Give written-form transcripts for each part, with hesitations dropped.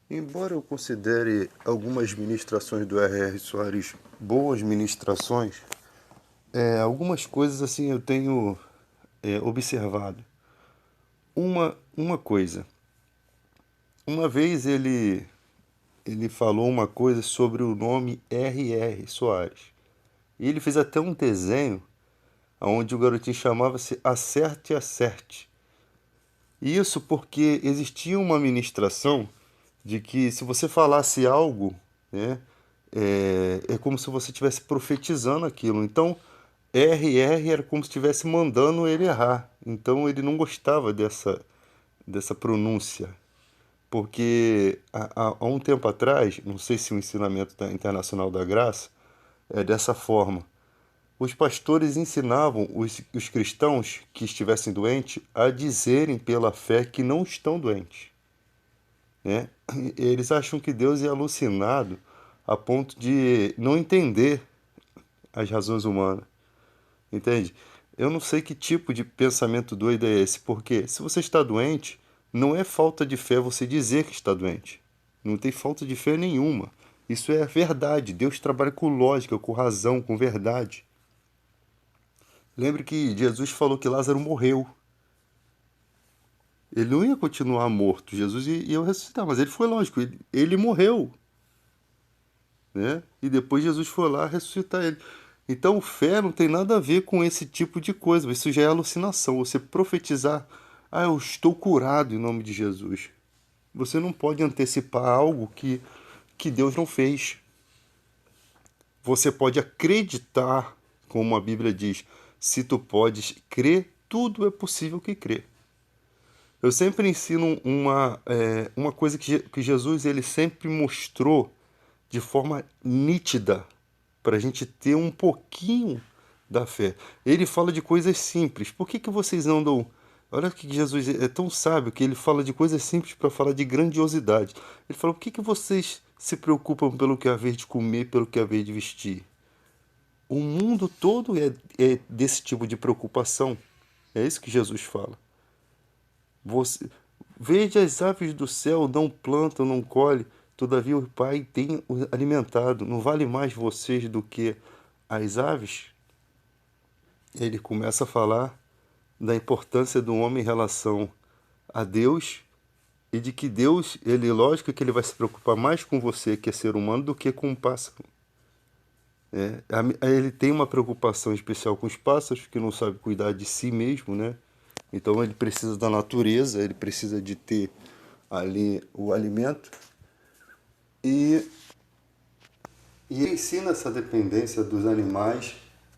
Embora eu considere algumas ministrações do R.R. Soares boas ministrações, algumas coisas assim eu tenho observado. Uma coisa, uma vez ele falou uma coisa sobre o nome R.R. Soares. E ele fez até um desenho onde o garotinho chamava-se Acerte, Acerte. Isso porque existia uma ministração de que se você falasse algo, né, é como se você estivesse profetizando aquilo. Então, RR era como se estivesse mandando ele errar. Então, ele não gostava dessa pronúncia. Porque há um tempo atrás, não sei se o ensinamento da Internacional da Graça é dessa forma. Os pastores ensinavam os cristãos que estivessem doentes a dizerem pela fé que não estão doentes, né? Eles acham que Deus é alucinado a ponto de não entender as razões humanas, entende? Eu não sei que tipo de pensamento doido é esse, porque se você está doente, não é falta de fé você dizer que está doente. Não tem falta de fé nenhuma. Isso é verdade. Deus trabalha com lógica, com razão, com verdade. Lembre que Jesus falou que Lázaro morreu. Ele não ia continuar morto. Jesus ia ressuscitar, mas ele foi lógico, ele morreu, né? E depois Jesus foi lá ressuscitar ele. Então, fé não tem nada a ver com esse tipo de coisa. Isso já é alucinação. Você profetizar, eu estou curado em nome de Jesus. Você não pode antecipar algo que Deus não fez. Você pode acreditar, como a Bíblia diz, se tu podes crer, tudo é possível que crer. Eu sempre ensino uma coisa que Jesus ele sempre mostrou de forma nítida para a gente ter um pouquinho da fé. Ele fala de coisas simples. Por que vocês andam... Olha que Jesus é tão sábio que ele fala de coisas simples para falar de grandiosidade. Ele fala, por que vocês se preocupam pelo que haver de comer, pelo que haver de vestir? O mundo todo é desse tipo de preocupação. É isso que Jesus fala. Você, veja as aves do céu, não plantam, não colhem, todavia o Pai tem os alimentado. Não vale mais vocês do que as aves? Ele começa a falar da importância do homem em relação a Deus e de que Deus, ele, lógico que ele vai se preocupar mais com você, que é ser humano, do que com o pássaro. Ele tem uma preocupação especial com os pássaros, que não sabe cuidar de si mesmo, né? Então ele precisa da natureza, ele precisa de ter ali o alimento e, e ele ensina essa dependência dos animais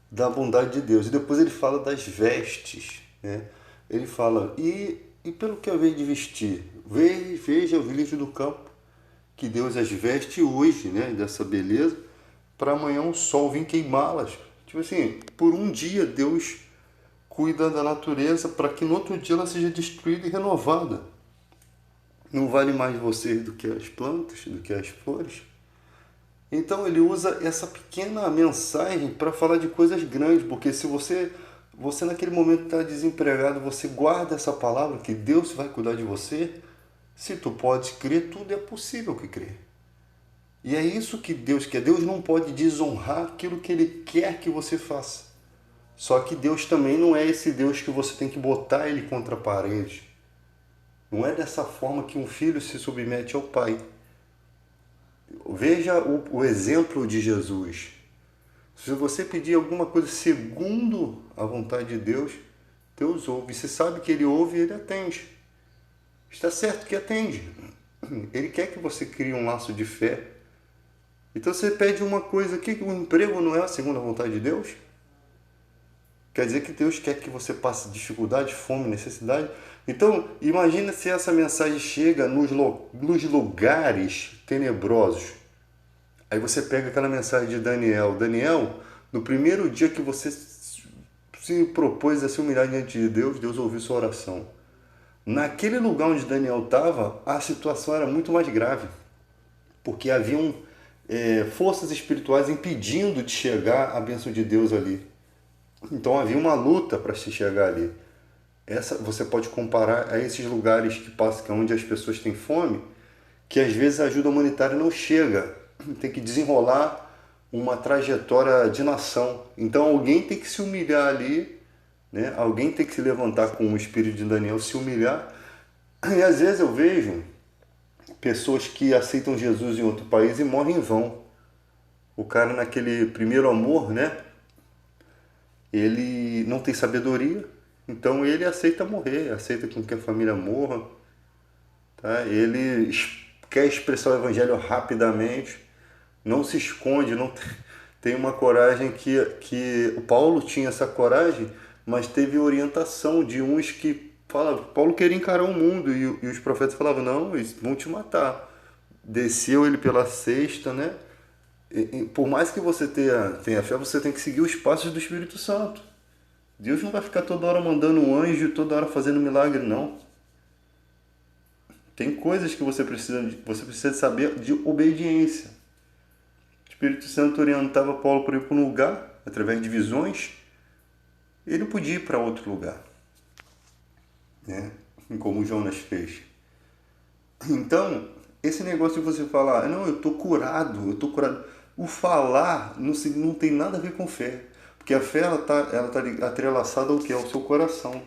da bondade de Deus. E depois ele fala das vestes, né? Ele fala, e pelo que haver de vestir, veja os lírios do campo, que Deus as veste hoje, né? Dessa beleza, para amanhã o sol vir queimá-las. Tipo assim, por um dia Deus cuida da natureza para que no outro dia ela seja destruída e renovada. Não vale mais vocês do que as plantas, do que as flores? Então ele usa essa pequena mensagem para falar de coisas grandes, porque se você naquele momento está desempregado, você guarda essa palavra que Deus vai cuidar de você. Se tu podes crer, tudo é possível que crer. E é isso que Deus quer. Deus não pode desonrar aquilo que Ele quer que você faça. Só que Deus também não é esse Deus que você tem que botar Ele contra a parede. Não é dessa forma que um filho se submete ao pai. Veja o exemplo de Jesus. Se você pedir alguma coisa segundo a vontade de Deus, Deus ouve. Você sabe que Ele ouve e Ele atende. Está certo que atende. Ele quer que você crie um laço de fé. Então você pede uma coisa aqui, que o emprego não é a segunda vontade de Deus? Quer dizer que Deus quer que você passe dificuldade, fome, necessidade? Então, imagina se essa mensagem chega nos lugares tenebrosos. Aí você pega aquela mensagem de Daniel. Daniel, no primeiro dia que você se propôs a se humilhar diante de Deus, Deus ouviu sua oração. Naquele lugar onde Daniel estava, a situação era muito mais grave, porque haviam forças espirituais impedindo de chegar a bênção de Deus ali. Então havia uma luta para se chegar ali. Essa você pode comparar a esses lugares que passam, onde as pessoas têm fome, que às vezes a ajuda humanitária não chega. Tem que desenrolar uma trajetória de nação. Então alguém tem que se humilhar ali, né? Alguém tem que se levantar com o espírito de Daniel, se humilhar. E às vezes eu vejo pessoas que aceitam Jesus em outro país e morrem em vão. O cara naquele primeiro amor, né? Ele não tem sabedoria, então ele aceita morrer, aceita com que a família morra, tá? Ele quer expressar o evangelho rapidamente, não se esconde, não tem uma coragem que o Paulo tinha essa coragem, mas teve orientação de uns que falavam, Paulo queria encarar o mundo e os profetas falavam, não, eles vão te matar. Desceu ele pela cesta, né? Por mais que você tenha fé, você tem que seguir os passos do Espírito Santo. Deus não vai ficar toda hora mandando um anjo, toda hora fazendo milagre, não. Tem coisas que você precisa saber de obediência. O Espírito Santo orientava Paulo para ir para um lugar, através de visões, ele podia ir para outro lugar, né? Como Jonas fez. Então, esse negócio de você falar, não, eu estou curado. O falar não tem nada a ver com fé. Porque a fé ela tá atrelaçada ao que? Ao seu coração.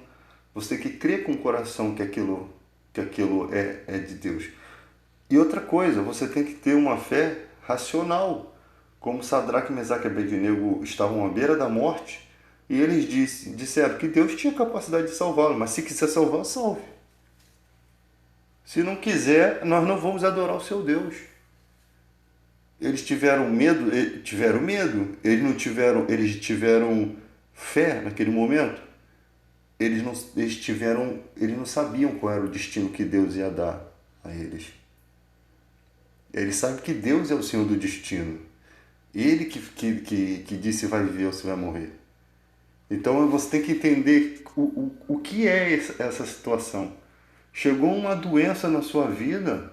Você que crê com o coração que aquilo é de Deus. E outra coisa, você tem que ter uma fé racional. Como Sadraque, Mesaque e Abednego estavam à beira da morte, e eles disseram que Deus tinha capacidade de salvá-lo, mas se quiser salvar, salve. Se não quiser, nós não vamos adorar o seu Deus. Eles tiveram medo, eles tiveram fé naquele momento. Eles não sabiam qual era o destino que Deus ia dar a eles. Eles sabem que Deus é o Senhor do destino. Ele que disse se vai viver ou se vai morrer. Então você tem que entender o que é essa situação. Chegou uma doença na sua vida,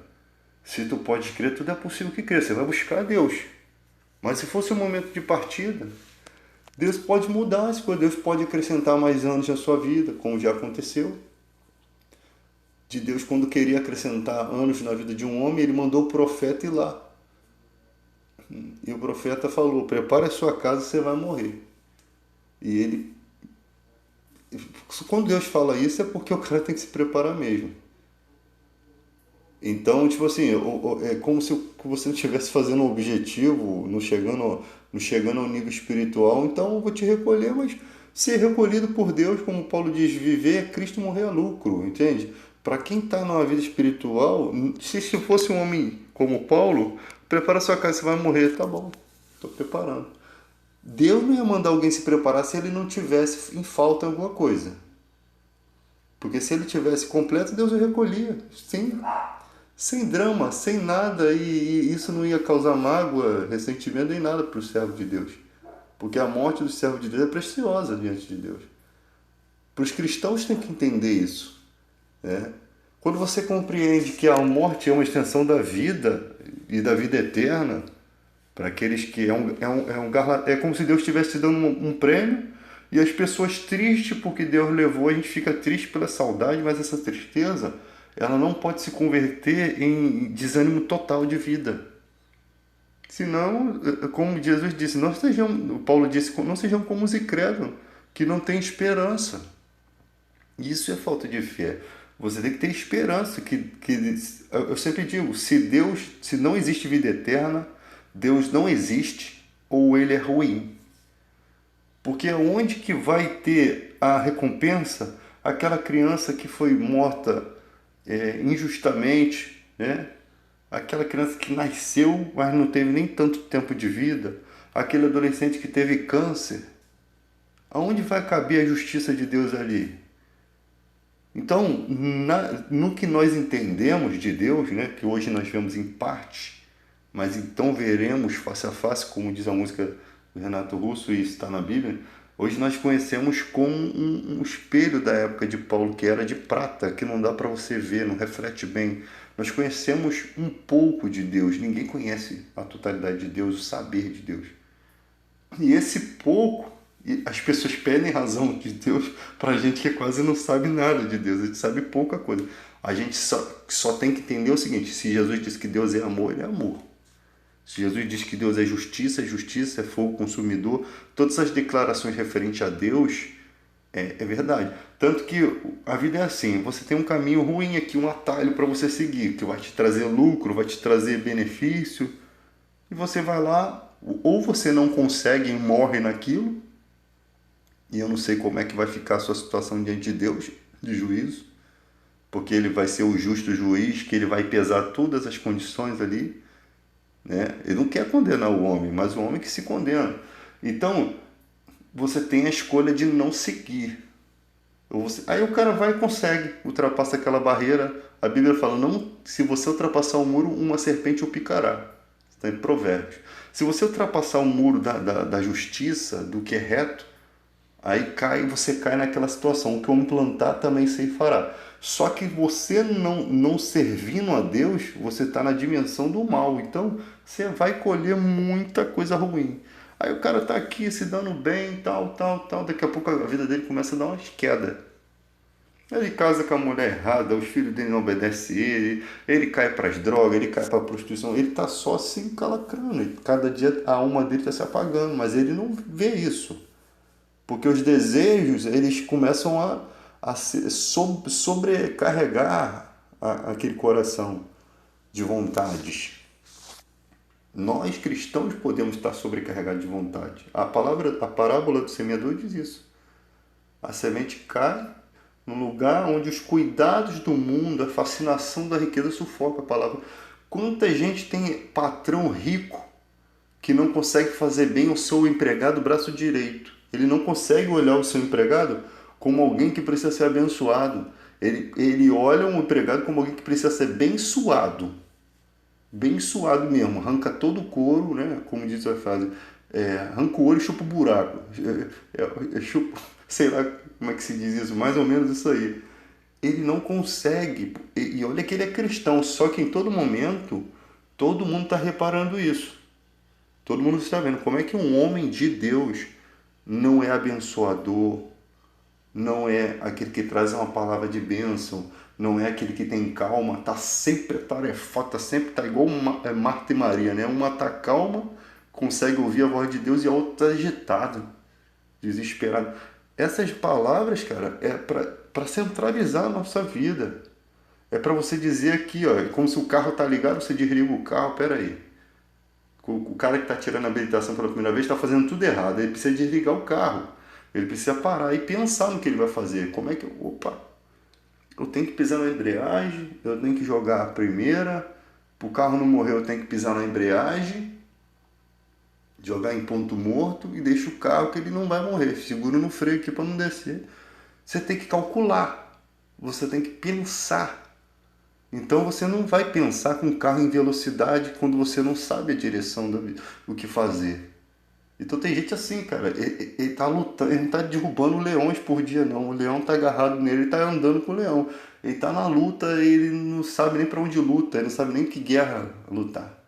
se tu pode crer, tudo é possível que crer. Você vai buscar Deus. Mas se fosse um momento de partida, Deus pode mudar as coisas. Deus pode acrescentar mais anos na sua vida, como já aconteceu. De Deus, quando queria acrescentar anos na vida de um homem, ele mandou o profeta ir lá. E o profeta falou, prepare a sua casa, você vai morrer. E ele... Quando Deus fala isso, é porque o cara tem que se preparar mesmo. Então, tipo assim, é como se você não estivesse fazendo um objetivo, não chegando ao nível espiritual. Então, eu vou te recolher, mas ser recolhido por Deus, como Paulo diz, viver é Cristo, morrer é lucro, entende? Para quem está numa vida espiritual, se fosse um homem como Paulo, prepara sua casa, você vai morrer, tá bom, estou preparando. Deus não ia mandar alguém se preparar se ele não tivesse em falta alguma coisa. Porque se ele tivesse completo, Deus o recolhia, sem drama, sem nada, e isso não ia causar mágoa, ressentimento nem nada para o servo de Deus. Porque a morte do servo de Deus é preciosa diante de Deus. Para os cristãos tem que entender isso, né? Quando você compreende que a morte é uma extensão da vida e da vida eterna, para aqueles que é como se Deus estivesse dando um prêmio, e as pessoas tristes porque Deus levou, a gente fica triste pela saudade, mas essa tristeza ela não pode se converter em desânimo total de vida. Senão, como Jesus disse, Paulo disse, não sejam como os incrédulos, que não têm esperança. Isso é falta de fé. Você tem que ter esperança. Eu sempre digo, se não existe vida eterna, Deus não existe ou ele é ruim. Porque onde que vai ter a recompensa aquela criança que foi morta injustamente, né? Aquela criança que nasceu, mas não teve nem tanto tempo de vida, aquele adolescente que teve câncer? Aonde vai caber a justiça de Deus ali? Então, no que nós entendemos de Deus, né, que hoje nós vemos em parte, mas então veremos face a face, como diz a música do Renato Russo, e isso está na Bíblia. Hoje nós conhecemos como um espelho da época de Paulo, que era de prata, que não dá para você ver, não reflete bem. Nós conhecemos um pouco de Deus, ninguém conhece a totalidade de Deus, o saber de Deus. E esse pouco, as pessoas pedem razão de Deus para a gente que quase não sabe nada de Deus, a gente sabe pouca coisa. A gente só tem que entender o seguinte: se Jesus disse que Deus é amor, ele é amor. Se Jesus diz que Deus é justiça, é fogo consumidor. Todas as declarações referentes a Deus é verdade. Tanto que a vida é assim: você tem um caminho ruim aqui, um atalho para você seguir, que vai te trazer lucro, vai te trazer benefício. E você vai lá, ou você não consegue e morre naquilo, e eu não sei como é que vai ficar a sua situação diante de Deus, de juízo, porque ele vai ser o justo juiz, que ele vai pesar todas as condições ali, né? Ele não quer condenar o homem, mas o homem que se condena. Então, você tem a escolha de não seguir. Aí o cara vai e consegue, ultrapassa aquela barreira. A Bíblia fala, não, se você ultrapassar o muro, uma serpente o picará. Está em Provérbios. Se você ultrapassar o muro da justiça, do que é reto, aí você cai naquela situação. O que eu implantar também fará. Só que você não servindo a Deus, você está na dimensão do mal. Então, você vai colher muita coisa ruim. Aí o cara tá aqui se dando bem, tal. Daqui a pouco a vida dele começa a dar umas quedas. Ele casa com a mulher errada, os filhos dele não obedecem ele cai para as drogas, ele cai para a prostituição. Ele tá só se encalacrando. Cada dia a alma dele está se apagando, mas ele não vê isso. Porque os desejos, eles começam a sobrecarregar aquele coração de vontades. Nós cristãos podemos estar sobrecarregados de vontade. A parábola do semeador diz isso. A semente cai num lugar onde os cuidados do mundo, a fascinação da riqueza sufoca a palavra. Quanta gente tem patrão rico que não consegue fazer bem o seu empregado braço direito. Ele não consegue olhar o seu empregado como alguém que precisa ser abençoado. Ele olha o empregado como alguém que precisa ser abençoado. Bem suado mesmo, arranca todo o couro, né? Como diz a frase, arranca o ouro e chupa o buraco. Chupa, sei lá como é que se diz isso, mais ou menos isso aí. Ele não consegue, e olha que ele é cristão, só que em todo momento, todo mundo está reparando isso. Todo mundo está vendo como é que um homem de Deus não é abençoador, não é aquele que traz uma palavra de bênção, não é aquele que tem calma, tá sempre atarefado, tá igual Marta e Maria, né? Uma tá calma, consegue ouvir a voz de Deus, e a outra tá agitado, desesperado. Essas palavras, cara, é para centralizar a nossa vida. É para você dizer aqui, ó, como se o carro tá ligado, você desliga o carro, pera aí. O cara que está tirando a habilitação pela primeira vez está fazendo tudo errado, ele precisa desligar o carro. Ele precisa parar e pensar no que ele vai fazer. Como é que... Opa! Eu tenho que pisar na embreagem, eu tenho que jogar a primeira, para o carro não morrer eu tenho que pisar na embreagem, jogar em ponto morto e deixo o carro que ele não vai morrer. Seguro no freio aqui para não descer. Você tem que calcular, você tem que pensar. Então você não vai pensar com o carro em velocidade quando você não sabe a direção do que fazer. Então tem gente assim, cara, ele tá lutando, ele não tá derrubando leões por dia não, o leão tá agarrado nele, ele tá andando com o leão. Ele tá na luta, ele não sabe nem para onde luta, ele não sabe nem que guerra lutar.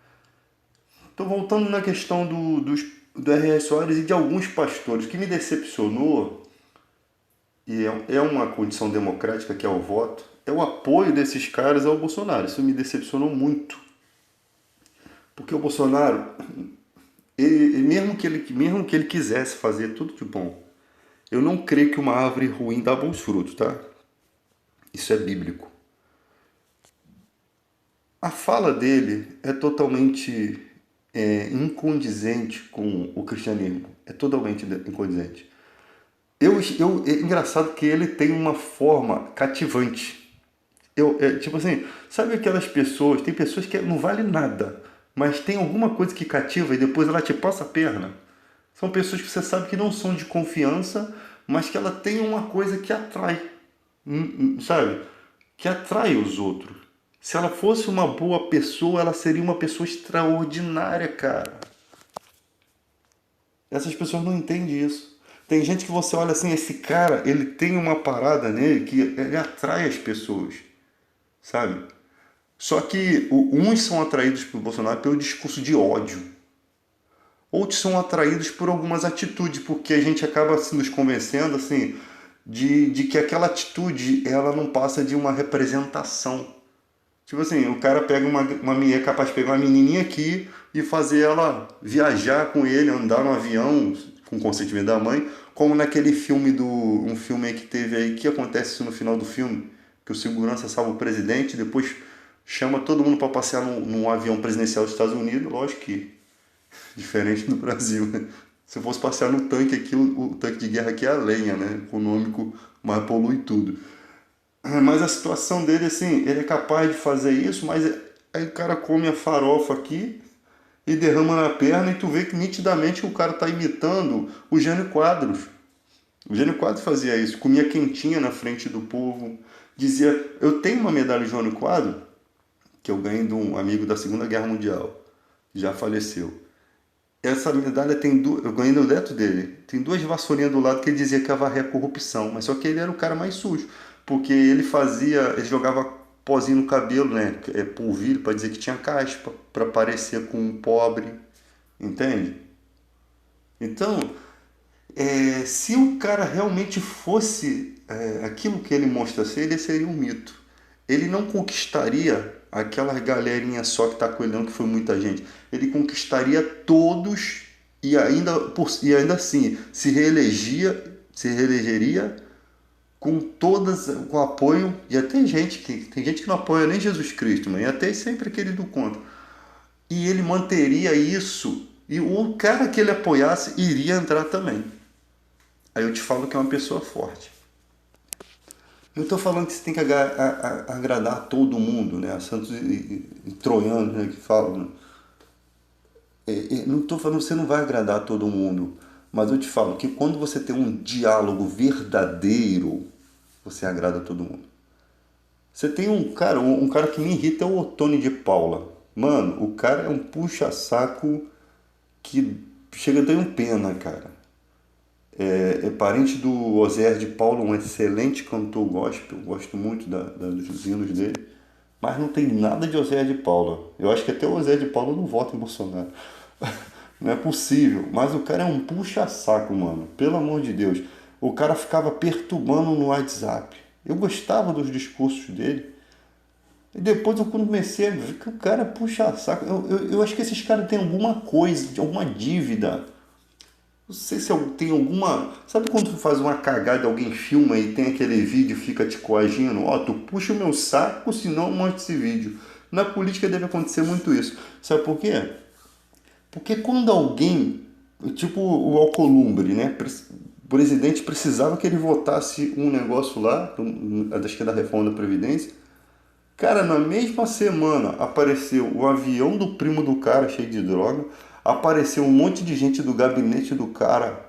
Então voltando na questão do R.R. Soares e de alguns pastores, o que me decepcionou, e é uma condição democrática que é o voto, é o apoio desses caras ao Bolsonaro. Isso me decepcionou muito. Porque o Bolsonaro, mesmo que ele quisesse fazer tudo de bom, eu não creio que uma árvore ruim dá bons frutos, tá? Isso é bíblico. A fala dele é totalmente incondizente com o cristianismo. É totalmente incondizente. É engraçado que ele tem uma forma cativante. Tipo assim, sabe aquelas pessoas, tem pessoas que não vale nada, mas tem alguma coisa que cativa e depois ela te passa a perna. São pessoas que você sabe que não são de confiança, mas que ela tem uma coisa que atrai, sabe? Que atrai os outros. Se ela fosse uma boa pessoa, ela seria uma pessoa extraordinária, cara. Essas pessoas não entendem isso. Tem gente que você olha assim, esse cara, ele tem uma parada nele que ele atrai as pessoas, sabe? Só que uns são atraídos por Bolsonaro pelo discurso de ódio. Outros são atraídos por algumas atitudes, porque a gente acaba se nos convencendo assim, de que aquela atitude ela não passa de uma representação. Tipo assim, o cara pega é capaz de pegar uma menininha aqui e fazer ela viajar com ele, andar no avião com consentimento da mãe, como naquele filme um filme aí que teve aí, que acontece isso no final do filme, que o segurança salva o presidente, depois chama todo mundo para passear num avião presidencial dos Estados Unidos, lógico que diferente do Brasil, né? Se eu fosse passear no tanque aqui, o tanque de guerra aqui é a lenha, né? Econômico, mas polui tudo. Mas a situação dele, assim, ele é capaz de fazer isso, mas aí o cara come a farofa aqui e derrama na perna e tu vê que nitidamente o cara tá imitando o Jânio Quadros. O Jânio Quadros fazia isso, comia quentinha na frente do povo, dizia, eu tenho uma medalha de Jânio Quadros, que eu ganhei de um amigo da Segunda Guerra Mundial, já faleceu. Essa medalha eu ganhei no neto dele. Tem duas vassourinhas do lado que ele dizia que ia varrer a corrupção, mas só que ele era o cara mais sujo, porque ele jogava pozinho no cabelo, né, polvilho para dizer que tinha caspa, para parecer com um pobre, entende? Então, se o cara realmente fosse aquilo que ele mostra ser, ele seria um mito. Ele não conquistaria aquela galerinha só que está com ele, não, que foi muita gente. Ele conquistaria todos e ainda assim se reelegeria com apoio, e até tem gente que não apoia nem Jesus Cristo, mas até sempre aquele do contra. E ele manteria isso, e o cara que ele apoiasse iria entrar também. Aí eu te falo que é uma pessoa forte. Eu estou falando que você tem que agradar todo mundo, né? Santos e troianos, né, que falam. Né? Não estou falando que você não vai agradar todo mundo, mas eu te falo que quando você tem um diálogo verdadeiro, você agrada todo mundo. Você tem um cara que me irrita é o Ottoni de Paula. Mano, o cara é um puxa-saco que chega a ter um pena, cara. É parente do Oséias de Paulo, um excelente cantor gospel, gosto muito dos hinos dele, mas não tem nada de Oséias de Paulo. Eu acho que até o Oséias de Paulo não vota em Bolsonaro. Não é possível, mas o cara é um puxa-saco, mano, pelo amor de Deus. O cara ficava perturbando no WhatsApp. Eu gostava dos discursos dele. E depois eu comecei a ver que o cara puxa saco. Eu acho que esses caras têm alguma coisa, alguma dívida. Não sei se tem alguma. Sabe quando tu faz uma cagada, alguém filma e tem aquele vídeo e fica te coagindo? Ó, tu puxa o meu saco, senão eu mostro esse vídeo. Na política deve acontecer muito isso. Sabe por quê? Porque quando alguém, tipo o Alcolumbre, né? O presidente precisava que ele votasse um negócio lá, acho que é da reforma da Previdência. Cara, na mesma semana apareceu o avião do primo do cara cheio de droga, apareceu um monte de gente do gabinete do cara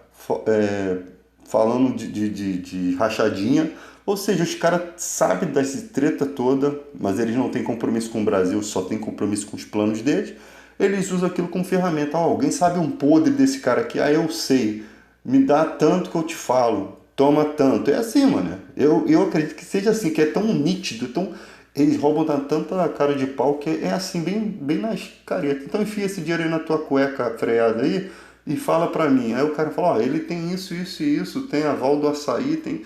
falando de rachadinha. Ou seja, os caras sabem das treta toda, mas eles não têm compromisso com o Brasil, só tem compromisso com os planos deles. Eles usam aquilo como ferramenta. Alguém sabe um podre desse cara aqui? Ah, eu sei. Me dá tanto que eu te falo. Toma tanto. É assim, mano. Eu acredito que seja assim, que é tão nítido, eles roubam tanta cara de pau que é assim, bem nas caretas. Então enfia esse dinheiro aí na tua cueca freada aí e fala pra mim. Aí o cara fala, ó, ele tem isso, isso e isso, tem aval do açaí, tem...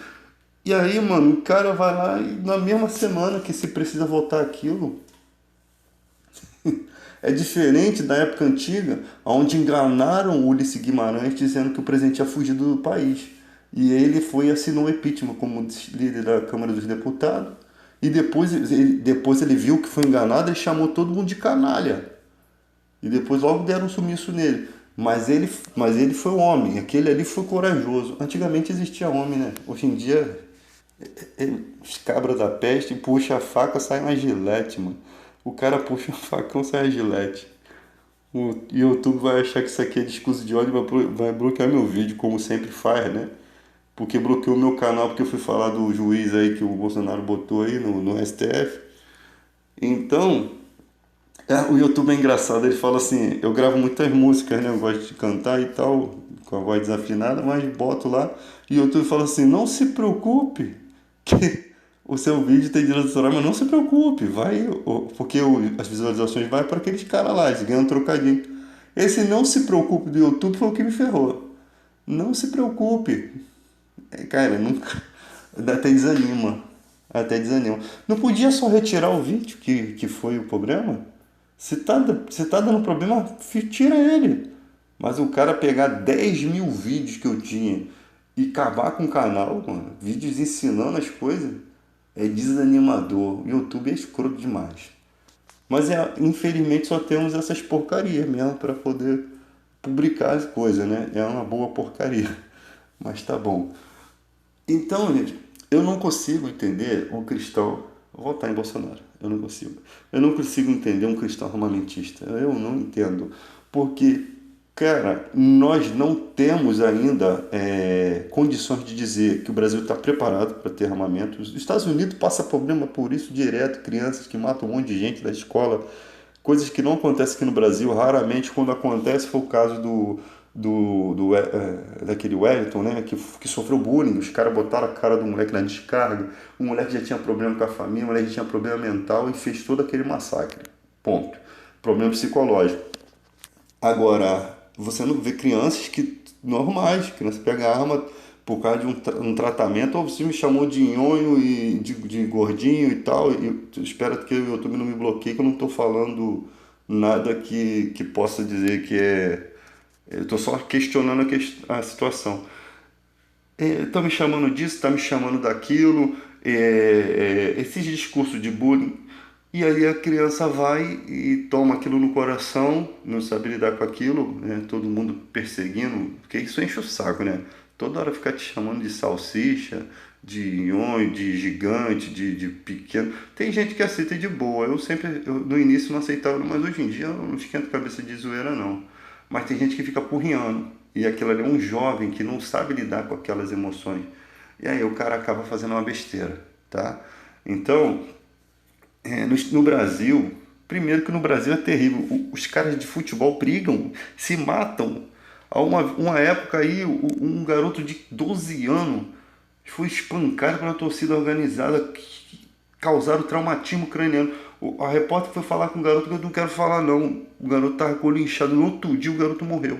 E aí, mano, o cara vai lá e na mesma semana que se precisa votar aquilo... É diferente da época antiga, onde enganaram o Ulisses Guimarães dizendo que o presidente tinha fugido do país. E ele foi e assinou o impeachment como líder da Câmara dos Deputados. E depois ele viu que foi enganado e chamou todo mundo de canalha. E depois logo deram um sumiço nele. Mas ele foi o homem, aquele ali foi corajoso. Antigamente existia homem, né? Hoje em dia, os cabras da peste puxa a faca, sai uma gilete, mano. O cara puxa o facão, sai a gilete. O YouTube vai achar que isso aqui é discurso de ódio e vai bloquear meu vídeo, como sempre faz, né? Porque bloqueou meu canal porque eu fui falar do juiz aí que o Bolsonaro botou aí no STF. Então, o YouTube é engraçado, ele fala assim, eu gravo muitas músicas, né? Eu gosto de cantar e tal, com a voz desafinada, mas boto lá e o YouTube fala assim, não se preocupe que o seu vídeo tem direito autoral, mas não se preocupe, porque as visualizações vai para aqueles caras lá, eles ganham um trocadinho. Esse não se preocupe do YouTube foi o que me ferrou. Não se preocupe. Cara, nunca. Até desanima. Até desanima. Não podia só retirar o vídeo que foi o problema? Se tá dando problema, tira ele. Mas o cara pegar 10 mil vídeos que eu tinha e acabar com o canal, mano, vídeos ensinando as coisas, é desanimador. O YouTube é escroto demais. Mas infelizmente só temos essas porcarias mesmo para poder publicar as coisas, né? É uma boa porcaria. Mas tá bom. Então, gente, eu não consigo entender um cristão. Vou votar em Bolsonaro. Eu não consigo. Eu não consigo entender um cristão armamentista. Eu não entendo. Porque, cara, nós não temos ainda condições de dizer que o Brasil está preparado para ter armamento. Os Estados Unidos passa problema por isso direto. Crianças que matam um monte de gente da escola. Coisas que não acontecem aqui no Brasil, raramente quando acontece, foi o caso daquele Wellington, né, que sofreu bullying, os caras botaram a cara do moleque na descarga, o moleque já tinha problema com a família, o moleque já tinha problema mental e fez todo aquele massacre, ponto. Problema psicológico. Agora, você não vê crianças que normais, criança pega arma por causa de um tratamento, ou você me chamou de nhonho e de gordinho e tal, e eu espero que o YouTube não me bloqueie, que eu não estou falando nada que possa dizer que é. Eu estou só questionando a situação. Estão me chamando disso, está me chamando daquilo, esses discursos de bullying. E aí a criança vai e toma aquilo no coração, não sabe lidar com aquilo, né? Todo mundo perseguindo, porque isso enche o saco, né? Toda hora ficar te chamando de salsicha, de nhonho, de gigante, de pequeno. Tem gente que aceita de boa. No início não aceitava, mas hoje em dia eu não esquento cabeça de zoeira, não. Mas tem gente que fica porriando. E aquilo ali é um jovem que não sabe lidar com aquelas emoções. E aí o cara acaba fazendo uma besteira, tá? Então, no Brasil, primeiro que no Brasil é terrível. Os caras de futebol brigam, se matam. Há uma época aí, um garoto de 12 anos foi espancado pela torcida organizada, que causaram traumatismo craniano. A repórter foi falar com o garoto, que eu não quero falar não. O garoto estava colinchado, no outro dia o garoto morreu.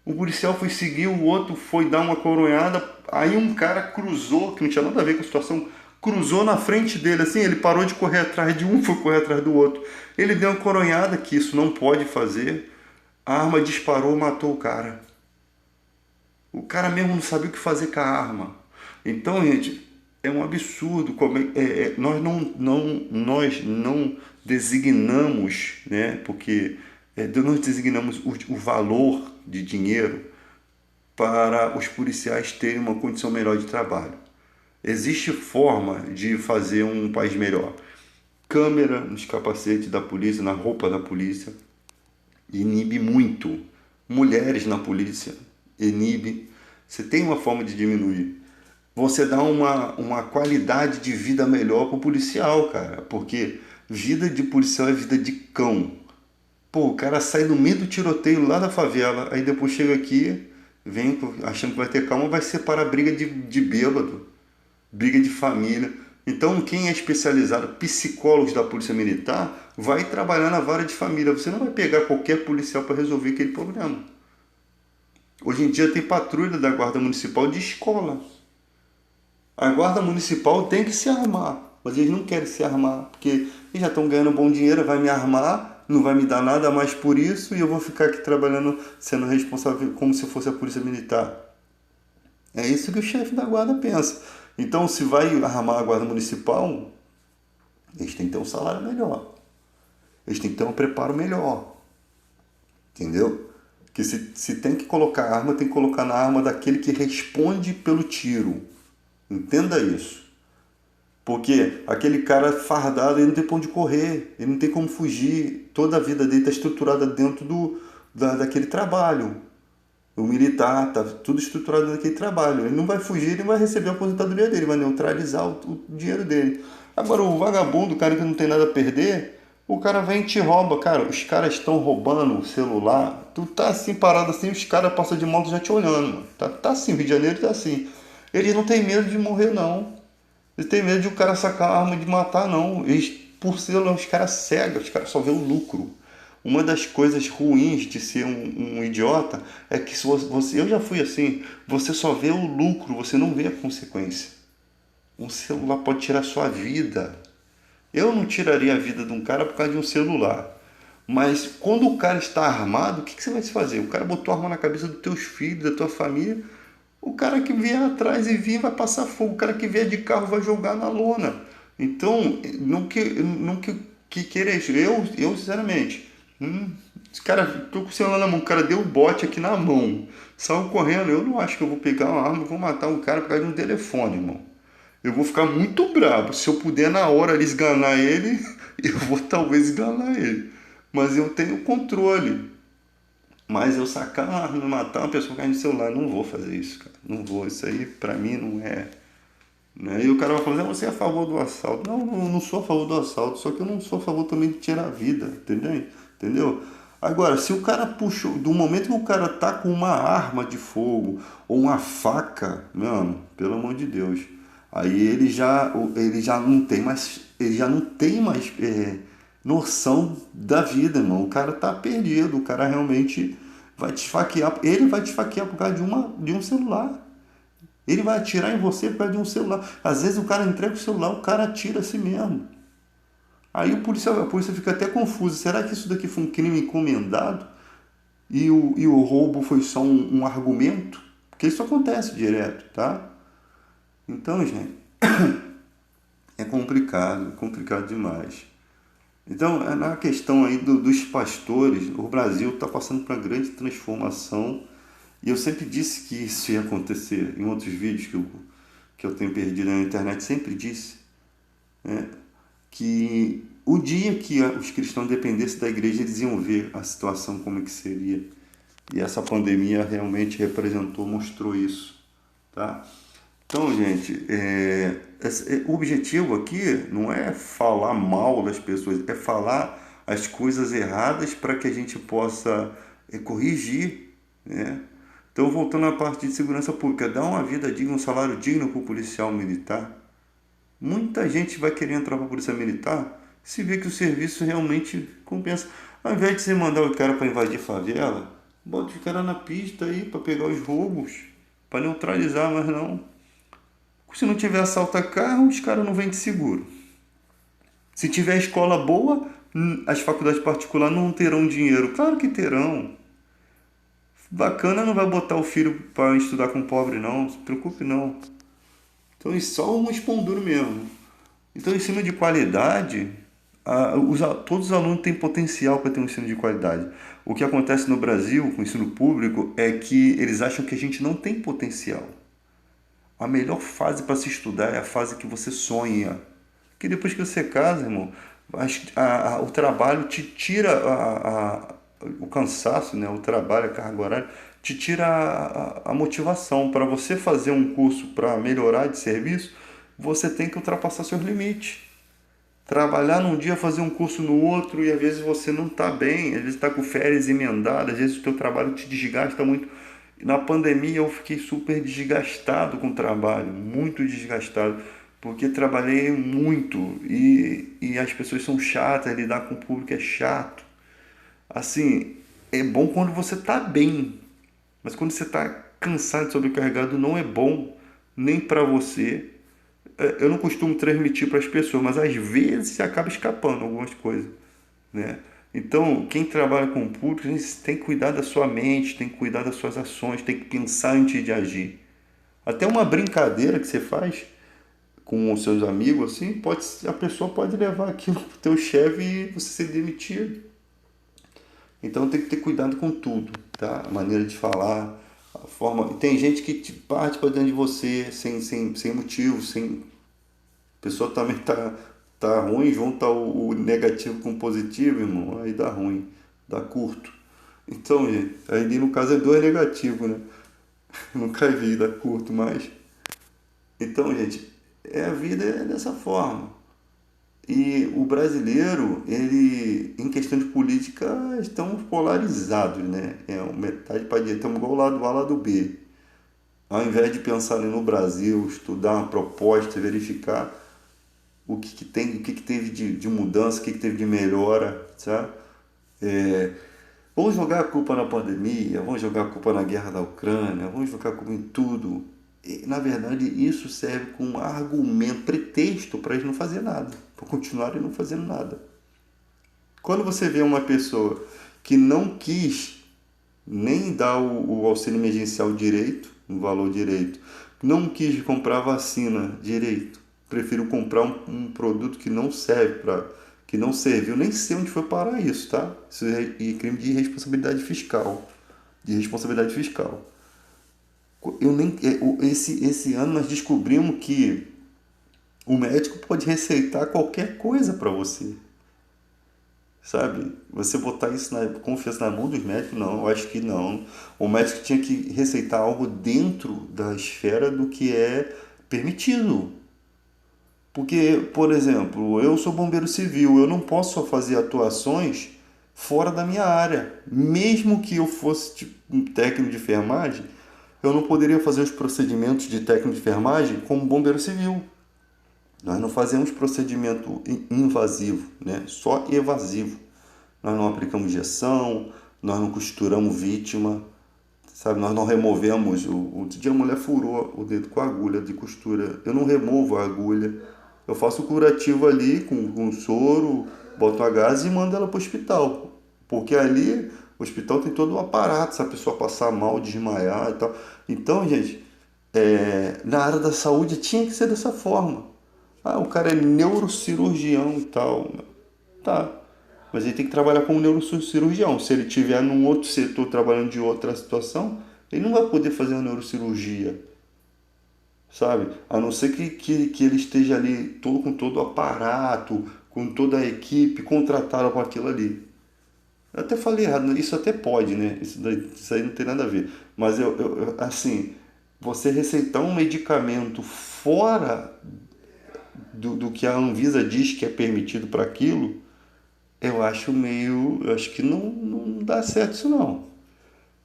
O policial foi seguir, o outro foi dar uma coronhada, aí um cara cruzou, que não tinha nada a ver com a situação, cruzou na frente dele, assim, ele parou de correr atrás de um, foi correr atrás do outro. Ele deu uma coronhada, que isso não pode fazer, a arma disparou, matou o cara. O cara mesmo não sabia o que fazer com a arma. Então, gente, é um absurdo. Nós não designamos, né? Porque nós designamos o valor de dinheiro para os policiais terem uma condição melhor de trabalho. Existe forma de fazer um país melhor. Câmera nos capacetes da polícia, na roupa da polícia, inibe muito. Mulheres na polícia, inibe. Você tem uma forma de diminuir. Você dá uma qualidade de vida melhor pro policial, cara. Porque vida de policial é vida de cão. Pô, o cara sai no meio do tiroteio lá da favela, aí depois chega aqui, vem achando que vai ter calma, vai separar briga de bêbado, briga de família. Então, quem é especializado, psicólogos da Polícia Militar, vai trabalhar na vara de família. Você não vai pegar qualquer policial para resolver aquele problema. Hoje em dia tem patrulha da Guarda Municipal de escola. A Guarda Municipal tem que se armar, mas eles não querem se armar, porque eles já estão ganhando bom dinheiro, vai me armar, não vai me dar nada mais por isso, e eu vou ficar aqui trabalhando, sendo responsável como se fosse a Polícia Militar. É isso que o chefe da guarda pensa. Então, se vai armar a Guarda Municipal, eles têm que ter um salário melhor. Eles têm que ter um preparo melhor. Entendeu? Que se tem que colocar arma, tem que colocar na arma daquele que responde pelo tiro. Entenda isso. Porque aquele cara fardado, ele não tem pra onde correr, ele não tem como fugir. Toda a vida dele está estruturada dentro daquele trabalho. O militar está tudo estruturado naquele trabalho. Ele não vai fugir, ele vai receber a aposentadoria dele, vai neutralizar o dinheiro dele. Agora, o vagabundo, o cara que não tem nada a perder, o cara vem e te rouba. Cara, os caras estão roubando o celular. Tu tá assim, parado assim, os caras passam de moto já te olhando. Mano. Tá assim, o Rio de Janeiro tá assim. Eles não têm medo de morrer, não. Eles têm medo de o cara sacar a arma e de matar, não. Eles, por ser os caras cegos, os caras só vê o lucro. Uma das coisas ruins de ser um idiota é que se você, eu já fui assim, você só vê o lucro, você não vê a consequência. Um celular pode tirar sua vida. Eu não tiraria a vida de um cara por causa de um celular. Mas quando o cara está armado, o que você vai se fazer? O cara botou a arma na cabeça dos teus filhos, da tua família. O cara que vier atrás e vir vai passar fogo. O cara que vier de carro vai jogar na lona. Então, não que queira isso. Eu sinceramente, esse cara, tô com o celular na mão, o cara deu o bote aqui na mão, saiu correndo. Eu não acho que eu vou pegar uma arma e vou matar um cara por causa de um telefone, irmão. Eu vou ficar muito bravo. Se eu puder na hora ali esganar ele, eu vou talvez esganar ele. Mas eu tenho controle. Mas eu sacar uma arma e matar uma pessoa com a celular, não vou fazer isso, cara. Não vou. Isso aí pra mim não é. Né? E o cara vai falar, você é a favor do assalto? Não, não sou a favor do assalto, só que eu não sou a favor também de tirar a vida, entendeu? Entendeu? Agora, se o cara puxou, do momento que o cara tá com uma arma de fogo ou uma faca, mano, pelo amor de Deus, aí ele já não tem mais, noção da vida, irmão. O cara tá perdido, o cara realmente vai te esfaquear, ele vai te esfaquear por causa de um celular. Ele vai atirar em você por causa de um celular. Às vezes o cara entrega o celular, o cara atira a si mesmo. Aí a polícia fica até confusa. Será que isso daqui foi um crime encomendado? E o roubo foi só um argumento? Porque isso acontece direto, tá? Então, gente, é complicado demais. Então, na questão aí dos pastores, o Brasil está passando por uma grande transformação. E eu sempre disse que isso ia acontecer. Em outros vídeos que eu tenho perdido na internet, sempre disse, né, que o dia que os cristãos dependessem da igreja, eles iam ver a situação como é que seria. E essa pandemia realmente mostrou isso. Tá? Então, gente, o objetivo aqui não é falar mal das pessoas, é falar as coisas erradas para que a gente possa corrigir, né? Então, voltando à parte de segurança pública, dar uma vida digna, um salário digno para o policial militar. Muita gente vai querer entrar para a polícia militar se vê que o serviço realmente compensa. Ao invés de você mandar o cara para invadir favela, bota o cara na pista aí para pegar os roubos, para neutralizar, mas não. Se não tiver assalto a carro, os caras não vendem seguro. Se tiver escola boa, as faculdades particulares não terão dinheiro. Claro que terão. Bacana não vai botar o filho para estudar com pobre, não. Se preocupe, não. Então, isso é só um esponduro mesmo. Então, ensino de qualidade, todos os alunos têm potencial para ter um ensino de qualidade. O que acontece no Brasil com o ensino público é que eles acham que a gente não tem potencial. A melhor fase para se estudar é a fase que você sonha. Que depois que você casa, irmão, o trabalho te tira o cansaço, né? O trabalho, a carga horária, te tira a motivação. Para você fazer um curso para melhorar de serviço, você tem que ultrapassar seus limites. Trabalhar num dia, fazer um curso no outro, e às vezes você não está bem, às vezes está com férias emendadas, às vezes o teu trabalho te desgasta muito. Na pandemia eu fiquei super desgastado com o trabalho, muito desgastado, porque trabalhei muito e as pessoas são chatas, lidar com o público é chato. Assim, é bom quando você tá bem, mas quando você tá cansado, sobrecarregado, não é bom nem para você. Eu não costumo transmitir para as pessoas, mas às vezes acaba escapando algumas coisas, né? Então, quem trabalha com o público, a gente tem que cuidar da sua mente, tem que cuidar das suas ações, tem que pensar antes de agir. Até uma brincadeira que você faz com os seus amigos, assim, a pessoa pode levar aquilo pro teu chefe e você ser demitido. Então tem que ter cuidado com tudo, tá? A maneira de falar, a forma. Tem gente que parte para dentro de você sem motivo, sem. A pessoa também tá ruim, junta o negativo com o positivo, irmão, aí dá ruim, dá curto. Então, gente, aí no caso é dois negativos, né? Nunca vi, dá curto, mas. Então, gente, a vida é dessa forma. E o brasileiro, ele, em questão de política, estamos polarizados, né? É metade para direita, estamos igual o lado A, lado B. Ao invés de pensar no Brasil, estudar uma proposta, verificar o que teve de mudança, o que teve de melhora, sabe? Vamos jogar a culpa na pandemia, vamos jogar a culpa na guerra da Ucrânia, vamos jogar a culpa em tudo. E, na verdade, isso serve como argumento, pretexto para eles não fazer nada, para continuarem não fazendo nada. Quando você vê uma pessoa que não quis nem dar o auxílio emergencial direito, o valor direito, não quis comprar vacina direito, prefiro comprar um produto que não serve para, que não serviu, nem sei onde foi parar isso, tá? Isso é crime de responsabilidade fiscal, de responsabilidade fiscal. Eu nem, esse ano nós descobrimos que o médico pode receitar qualquer coisa para você. Sabe? Você botar isso na confiança na mão dos médicos, não, eu acho que não. O médico tinha que receitar algo dentro da esfera do que é permitido. Porque, por exemplo, eu sou bombeiro civil, eu não posso fazer atuações fora da minha área. Mesmo que eu fosse tipo, um técnico de enfermagem, eu não poderia fazer os procedimentos de técnico de enfermagem como bombeiro civil. Nós não fazemos procedimento invasivo, né? Só evasivo. Nós não aplicamos injeção, nós não costuramos vítima, sabe? Nós não removemos. Outro dia a mulher furou o dedo com a agulha de costura. Eu não removo a agulha. Eu faço o curativo ali com soro, boto a gás e mando ela para o hospital. Porque ali o hospital tem todo um aparato, se a pessoa passar mal, desmaiar e tal. Então, gente, na área da saúde tinha que ser dessa forma. Ah, o cara é neurocirurgião e tal. Tá. Mas ele tem que trabalhar como neurocirurgião. Se ele tiver num outro setor trabalhando de outra situação, ele não vai poder fazer uma neurocirurgia, sabe? A não ser que ele esteja ali com todo o aparato, com toda a equipe contratada para aquilo ali. Eu até falei errado, isso até pode, né? Isso aí não tem nada a ver. Mas assim, você receitar um medicamento fora do que a Anvisa diz que é permitido para aquilo, eu acho meio. Eu acho que não dá certo isso não.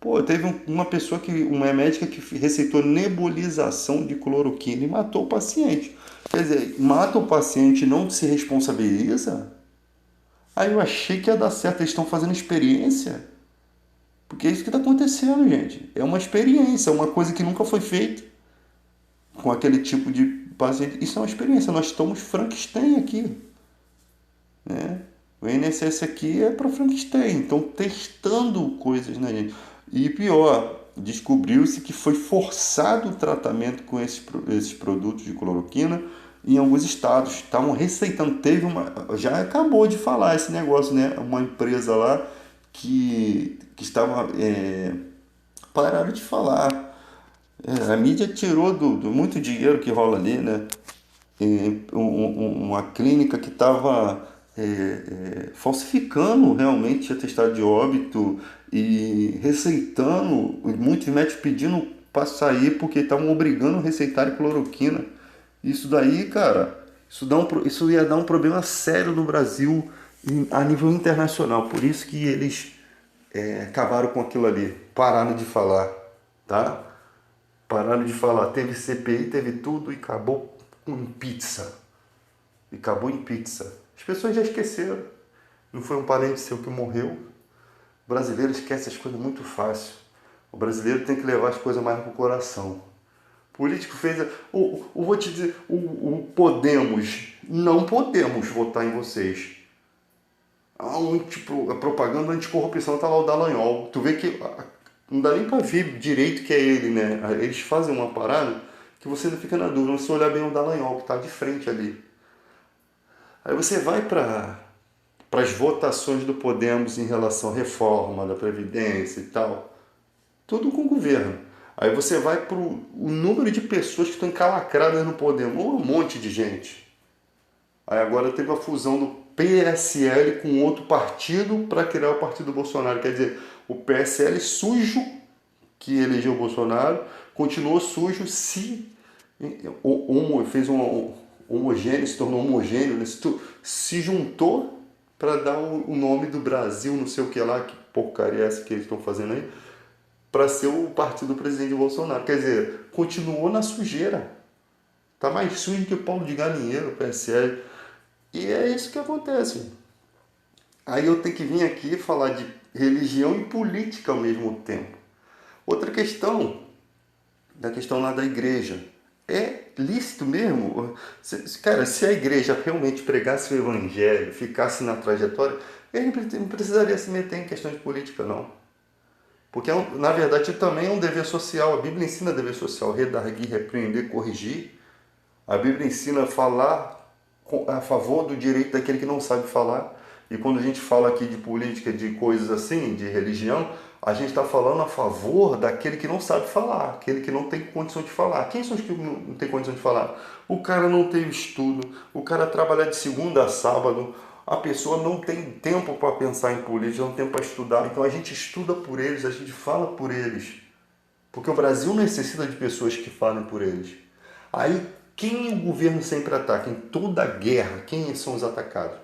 Pô, teve uma pessoa uma médica que receitou nebulização de cloroquina e matou o paciente. Quer dizer, mata o paciente e não se responsabiliza? Aí eu achei que ia dar certo, eles estão fazendo experiência. Porque é isso que está acontecendo, gente. É uma experiência, é uma coisa que nunca foi feita com aquele tipo de paciente. Isso é uma experiência, nós estamos Frankenstein aqui, né? O INSS aqui é para Frankenstein, então testando coisas na gente. E pior, descobriu-se que foi forçado o tratamento com esses produtos de cloroquina em alguns estados. Estavam receitando, já acabou de falar esse negócio, né? Uma empresa lá que estava, pararam de falar. A mídia tirou do muito dinheiro que rola ali, né? Uma clínica que estava falsificando realmente atestado de óbito e receitando, muitos médicos pedindo para sair porque estavam obrigando a receitar cloroquina. Isso daí, cara, isso ia dar um problema sério no Brasil a nível internacional. Por isso que eles acabaram com aquilo ali, pararam de falar, tá? Pararam de falar. Teve CPI, teve tudo e acabou com pizza. E acabou em pizza. As pessoas já esqueceram. Não foi um parente seu que morreu. O brasileiro esquece as coisas muito fácil. O brasileiro tem que levar as coisas mais pro coração. O político fez. Vou te dizer, o Podemos. Não podemos votar em vocês. Tipo, a propaganda anticorrupção tá lá o Dallagnol. Tu vê que não dá nem pra ver direito que é ele, né? Eles fazem uma parada que você não fica na dúvida. Se olhar bem o Dallagnol, que tá de frente ali. Aí você vai para as votações do Podemos em relação à reforma da Previdência e tal, tudo com o governo. Aí você vai para o número de pessoas que estão encalacradas no Podemos, um monte de gente. Aí agora teve a fusão do PSL com outro partido para criar o partido Bolsonaro. Quer dizer, o PSL sujo que elegeu o Bolsonaro continuou sujo se fez um homogêneo, se tornou homogêneo, né? Se juntou para dar o nome do Brasil, não sei o que lá, que porcaria é essa que eles estão fazendo aí, para ser o partido do presidente Bolsonaro. Quer dizer, continuou na sujeira. Tá mais sujo que o Paulo de Galinheiro, o PSL. E é isso que acontece. Aí eu tenho que vir aqui falar de religião e política ao mesmo tempo. Outra questão, da questão lá da igreja. É lícito mesmo? Cara, se a igreja realmente pregasse o evangelho, ficasse na trajetória, ele não precisaria se meter em questões de política, não. Porque, na verdade, também é um dever social. A Bíblia ensina dever social, redarguir, repreender, corrigir. A Bíblia ensina a falar a favor do direito daquele que não sabe falar. E quando a gente fala aqui de política, de coisas assim, de religião, a gente está falando a favor daquele que não sabe falar, aquele que não tem condição de falar. Quem são os que não têm condição de falar? O cara não tem estudo, o cara trabalha de segunda a sábado, a pessoa não tem tempo para pensar em política, não tem tempo para estudar. Então a gente estuda por eles, a gente fala por eles. Porque o Brasil necessita de pessoas que falem por eles. Aí, quem o governo sempre ataca? Em toda guerra, quem são os atacados?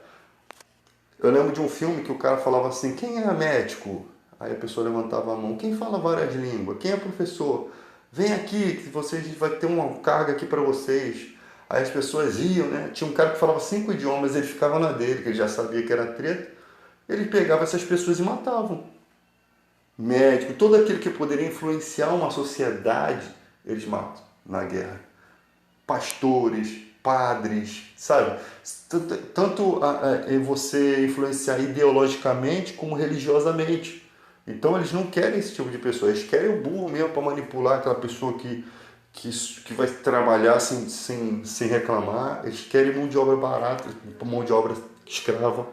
Eu lembro de um filme que o cara falava assim, quem é médico? Aí a pessoa levantava a mão, quem fala várias línguas? Quem é professor? Vem aqui, que vocês vai ter uma carga aqui para vocês. Aí as pessoas iam, né? Tinha um cara que falava 5 idiomas, ele ficava na dele, que ele já sabia que era treta. Ele pegava essas pessoas e matavam. Médico, todo aquele que poderia influenciar uma sociedade, eles matam na guerra. Pastores, padres, sabe? Tanto você influenciar ideologicamente como religiosamente. Então eles não querem esse tipo de pessoa, eles querem o burro mesmo para manipular aquela pessoa que vai trabalhar sem reclamar, eles querem mão de obra barata, mão de obra escrava.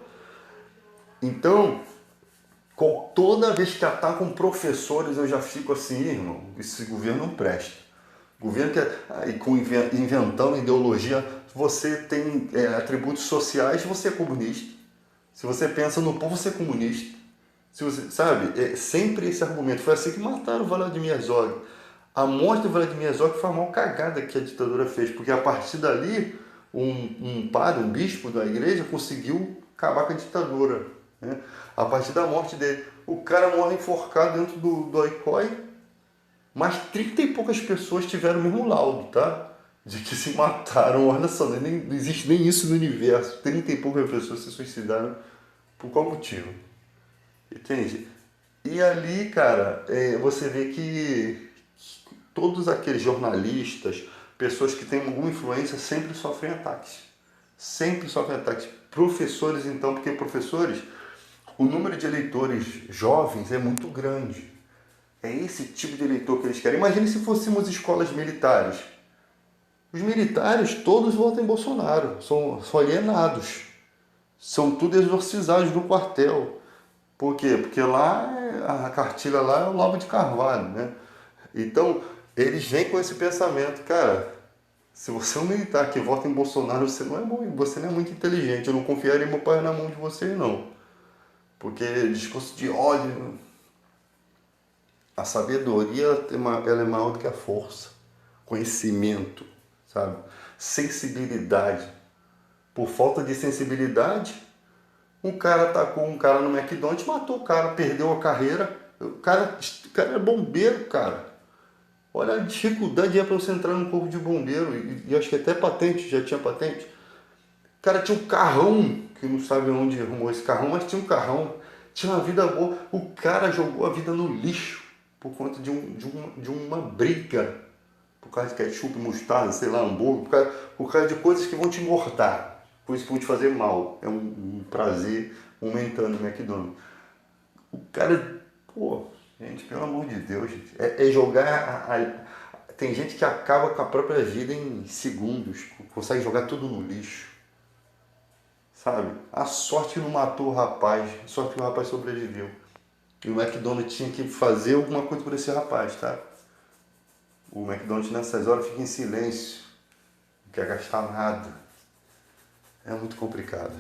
Então, toda vez que atacam professores, eu já fico assim, irmão, esse governo não presta. Governo que inventando ideologia, você tem atributos sociais, você é comunista. Se você pensa no povo, você é comunista. Se você, sabe, sempre esse argumento. Foi assim que mataram o Vladimir Herzog. A morte do Vladimir Herzog foi a maior cagada que a ditadura fez, porque a partir dali, um padre, um bispo da igreja, conseguiu acabar com a ditadura. Né? A partir da morte dele. O cara morre enforcado dentro do Oicói, mas 30 e poucas pessoas tiveram o mesmo laudo, tá? De que se mataram. Olha só, não existe nem isso no universo. 30 e poucas pessoas se suicidaram. Por qual motivo? Entende? E ali, cara, você vê que todos aqueles jornalistas, pessoas que têm alguma influência, sempre sofrem ataques. Sempre sofrem ataques. Professores, então, porque professores, o número de eleitores jovens é muito grande. É esse tipo de eleitor que eles querem. Imagine se fôssemos escolas militares. Os militares todos votam em Bolsonaro, são alienados. São tudo exorcizados no quartel. Por quê? Porque lá, a cartilha lá é o Olavo de Carvalho, né? Então, eles vêm com esse pensamento, cara, se você é um militar que vota em Bolsonaro, você não é muito inteligente, eu não confiaria meu pai na mão de vocês, não. Porque discurso de ódio, a sabedoria ela é maior do que a força, conhecimento, sabe? Sensibilidade. Por falta de sensibilidade, um cara atacou um cara no McDonald's, matou o cara, perdeu a carreira. O cara é bombeiro, cara. Olha a dificuldade para você entrar no corpo de bombeiro. E acho que até patente, já tinha patente. O cara tinha um carrão, que não sabe onde arrumou esse carrão, mas tinha um carrão. Tinha uma vida boa. O cara jogou a vida no lixo por conta de uma briga. Por causa de ketchup, mostarda, sei lá, hambúrguer. Por causa de coisas que vão te engordar. Coisas que vão te fazer mal. É um prazer momentâneo no McDonald's. O cara, pô, gente, pelo amor de Deus, gente. É jogar. Tem gente que acaba com a própria vida em segundos. Consegue jogar tudo no lixo. Sabe? A sorte que não matou o rapaz. A sorte que o rapaz sobreviveu. E o McDonald's tinha que fazer alguma coisa por esse rapaz, tá? O McDonald's nessas horas fica em silêncio. Não quer gastar nada. É muito complicado.